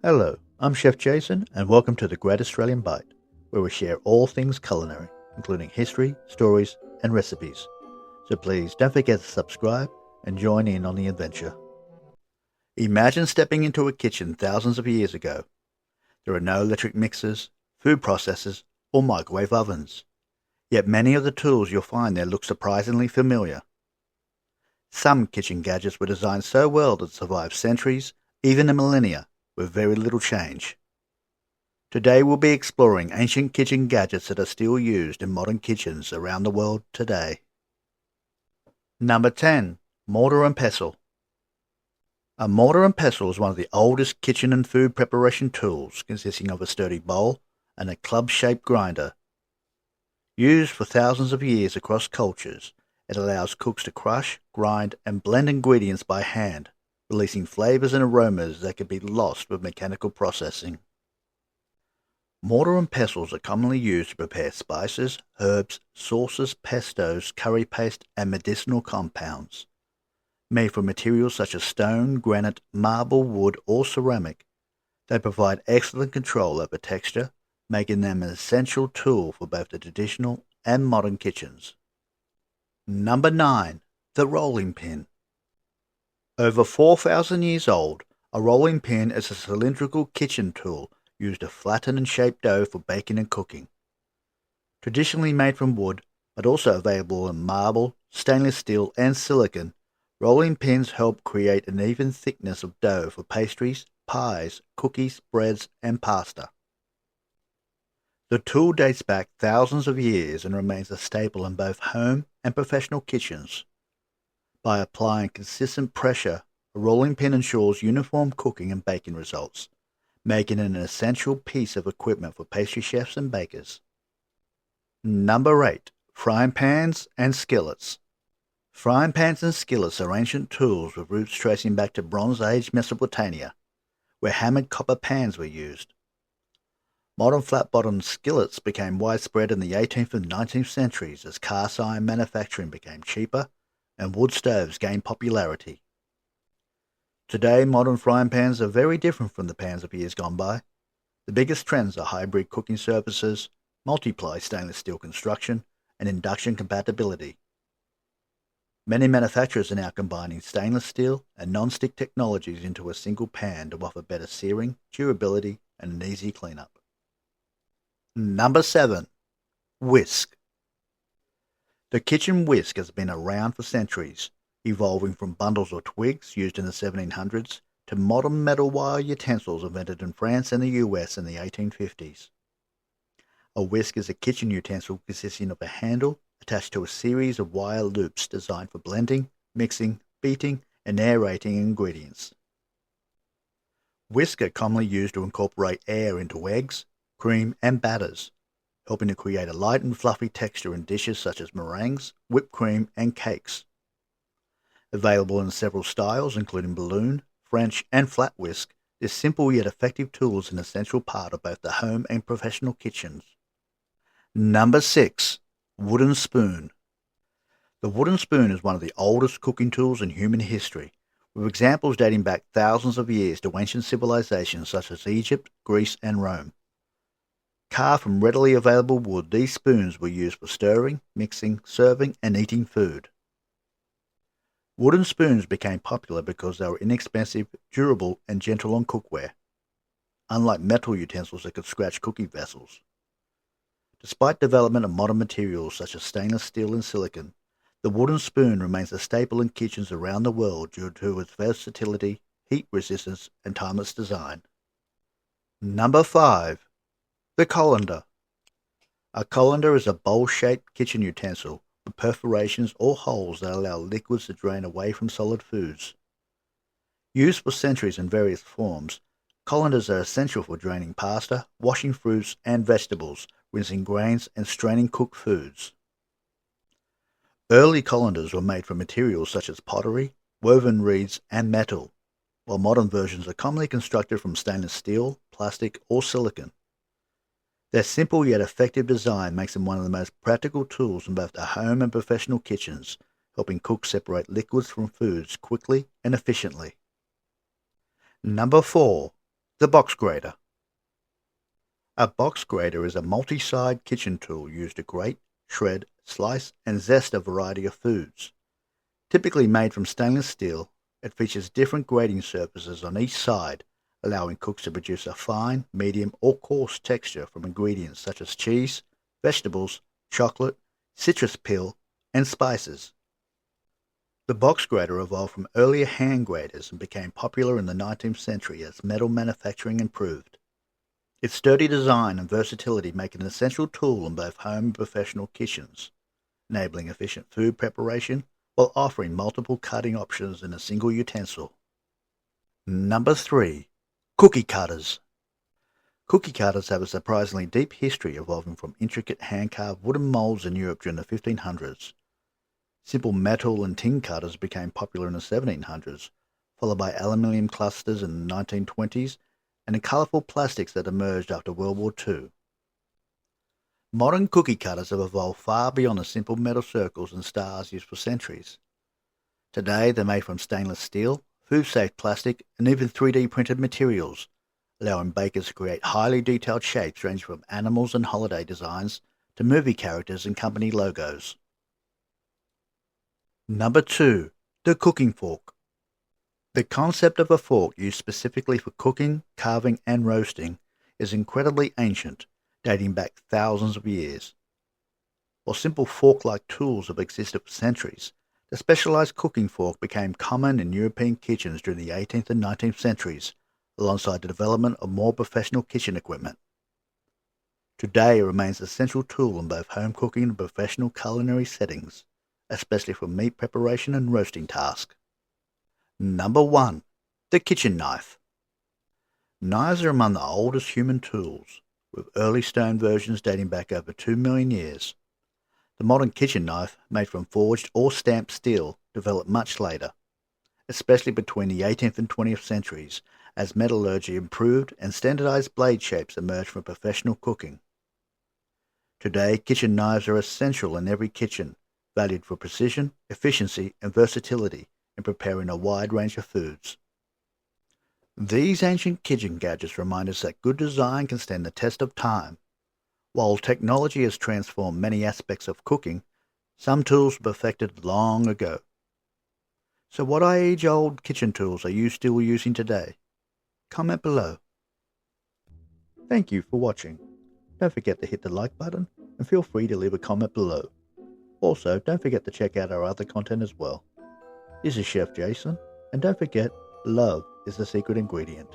Hello, I'm Chef Jason, and welcome to the Great Australian Bite, where we share all things culinary, including history, stories, and recipes. So please don't forget to subscribe and join in on the adventure. Imagine stepping into a kitchen thousands of years ago. There are no electric mixers, food processors, or microwave ovens. Yet many of the tools you'll find there look surprisingly familiar. Some kitchen gadgets were designed so well that survived centuries, even a millennia, with very little change. Today we'll be exploring ancient kitchen gadgets that are still used in modern kitchens around the world today. Number 10. Mortar and pestle. A mortar and pestle is one of the oldest kitchen and food preparation tools, consisting of a sturdy bowl and a club-shaped grinder. Used for thousands of years across cultures, it allows cooks to crush, grind, and blend ingredients by hand, releasing flavors and aromas that could be lost with mechanical processing. Mortar and pestles are commonly used to prepare spices, herbs, sauces, pestos, curry paste, and medicinal compounds. Made from materials such as stone, granite, marble, wood, or ceramic, they provide excellent control over texture, making them an essential tool for both the traditional and modern kitchens. Number 9. The rolling pin. Over 4,000 years old, a rolling pin is a cylindrical kitchen tool used to flatten and shape dough for baking and cooking. Traditionally made from wood, but also available in marble, stainless steel, and silicon, rolling pins help create an even thickness of dough for pastries, pies, cookies, breads, and pasta. The tool dates back thousands of years and remains a staple in both home and professional kitchens. By applying consistent pressure, a rolling pin ensures uniform cooking and baking results, making it an essential piece of equipment for pastry chefs and bakers. Number 8. Frying pans and skillets. Frying pans and skillets are ancient tools with roots tracing back to Bronze Age Mesopotamia, where hammered copper pans were used. Modern flat-bottomed skillets became widespread in the 18th and 19th centuries as cast iron manufacturing became cheaper and wood stoves gained popularity. Today, modern frying pans are very different from the pans of years gone by. The biggest trends are hybrid cooking surfaces, multiply stainless steel construction, and induction compatibility. Many manufacturers are now combining stainless steel and non-stick technologies into a single pan to offer better searing, durability, and an easy cleanup. Number 7. Whisk. The kitchen whisk has been around for centuries, evolving from bundles of twigs used in the 1700s to modern metal wire utensils invented in France and the US in the 1850s. A whisk is a kitchen utensil consisting of a handle attached to a series of wire loops designed for blending, mixing, beating, and aerating ingredients. Whisks are commonly used to incorporate air into eggs, cream, and batters, helping to create a light and fluffy texture in dishes such as meringues, whipped cream, and cakes. Available in several styles, including balloon, French, and flat whisk, this simple yet effective tool is an essential part of both the home and professional kitchens. Number 6. Wooden spoon. The wooden spoon is one of the oldest cooking tools in human history, with examples dating back thousands of years to ancient civilizations such as Egypt, Greece, and Rome. Carved from readily available wood, these spoons were used for stirring, mixing, serving, and eating food. Wooden spoons became popular because they were inexpensive, durable, and gentle on cookware, unlike metal utensils that could scratch cooking vessels. Despite development of modern materials such as stainless steel and silicon, the wooden spoon remains a staple in kitchens around the world due to its versatility, heat resistance, and timeless design. Number 5. The colander. A colander is a bowl-shaped kitchen utensil with perforations or holes that allow liquids to drain away from solid foods. Used for centuries in various forms, colanders are essential for draining pasta, washing fruits and vegetables, rinsing grains, and straining cooked foods. Early colanders were made from materials such as pottery, woven reeds, and metal, while modern versions are commonly constructed from stainless steel, plastic, or silicon. Their simple yet effective design makes them one of the most practical tools in both the home and professional kitchens, helping cooks separate liquids from foods quickly and efficiently. Number 4. The box grater. A box grater is a multi-side kitchen tool used to grate, shred, slice, and zest a variety of foods. Typically made from stainless steel, it features different grating surfaces on each side, allowing cooks to produce a fine, medium, or coarse texture from ingredients such as cheese, vegetables, chocolate, citrus peel, and spices. The box grater evolved from earlier hand graters and became popular in the 19th century as metal manufacturing improved. Its sturdy design and versatility make it an essential tool in both home and professional kitchens, enabling efficient food preparation while offering multiple cutting options in a single utensil. Number 3. Cookie cutters. Cookie cutters have a surprisingly deep history, evolving from intricate hand-carved wooden molds in Europe during the 1500s. Simple metal and tin cutters became popular in the 1700s, followed by aluminium clusters in the 1920s and the colourful plastics that emerged after World War II. Modern cookie cutters have evolved far beyond the simple metal circles and stars used for centuries. Today they're made from stainless steel, food-safe plastic, and even 3D printed materials, allowing bakers to create highly detailed shapes ranging from animals and holiday designs to movie characters and company logos. Number 2. The cooking fork. The concept of a fork used specifically for cooking, carving, and roasting is incredibly ancient, dating back thousands of years. While simple fork-like tools have existed for centuries, the specialized cooking fork became common in European kitchens during the 18th and 19th centuries, alongside the development of more professional kitchen equipment. Today it remains an essential tool in both home cooking and professional culinary settings, especially for meat preparation and roasting tasks. Number 1. The kitchen knife. Knives are among the oldest human tools, with early stone versions dating back over 2 million years. The modern kitchen knife, made from forged or stamped steel, developed much later, especially between the 18th and 20th centuries, as metallurgy improved and standardized blade shapes emerged from professional cooking. Today, kitchen knives are essential in every kitchen, valued for precision, efficiency, and versatility in preparing a wide range of foods. These ancient kitchen gadgets remind us that good design can stand the test of time. While technology has transformed many aspects of cooking, some tools were perfected long ago. So what age-old kitchen tools are you still using today? Comment below. Thank you for watching. Don't forget to hit the like button and feel free to leave a comment below. Also, don't forget to check out our other content as well. This is Chef Jason, and don't forget, love is the secret ingredient.